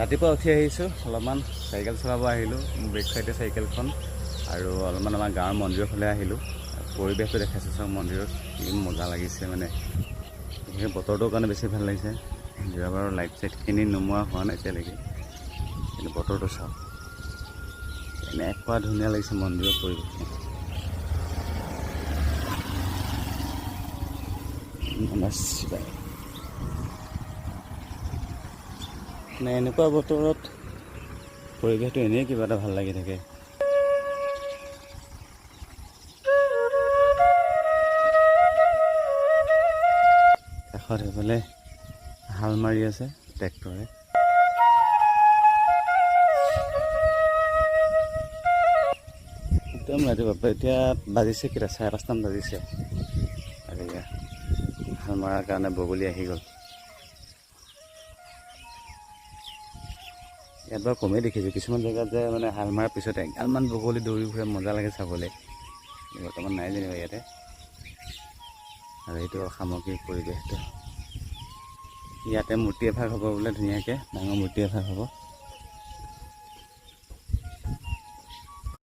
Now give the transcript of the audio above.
ৰাতিপুৱা উঠি আহিছোঁ, অলপমান চাইকেল চলাব আহিলোঁ, বেক চাইডে চাইকেলখন, আৰু অলপমান আমাৰ গাঁৱৰ মন্দিৰৰ ফালে আহিলোঁ। পৰিৱেশটো দেখাইছোঁ চাওক, মন্দিৰত কি মজা লাগিছে মানে, বিশেষকৈ বতৰটোৰ কাৰণে বেছি ভাল লাগিছে। যোৱাবাৰৰ লাইট চাইটখিনি নোমোৱা হোৱা নাই এতিয়ালৈকে, কিন্তু বতৰটো চাওক এনেকুৱা ধুনীয়া লাগিছে মন্দিৰৰ পৰিৱেশটো। মানে এনেকুৱা বতৰত পৰিৱেশটো এনেই কিবা এটা ভাল লাগি থাকে। কাষত সেইফালে হাল মাৰি আছে ট্ৰেক্টৰে। একদম ৰাতিপুৱা, এতিয়া বাজিছে কেইটা, 5:30মান বাজিছে। আৰু এয়া হাল মৰাৰ কাৰণে বগলী আহি গ'ল। ইয়াত বাৰু কমেই দেখিছোঁ, কিছুমান জেগাত যে মানে হাল মৰাৰ পিছতে এগালমান বগলী দৌৰি ফুৰে, মজা লাগে চাবলৈ। বৰ্তমান নাই যেনিবা ইয়াতে। আৰু এইটো সামগ্ৰিক পৰিৱেশটো। ইয়াতে মূৰ্তি এভাগ হ'ব বোলে, ধুনীয়াকৈ ডাঙৰ মূৰ্তি এভাগ হ'ব।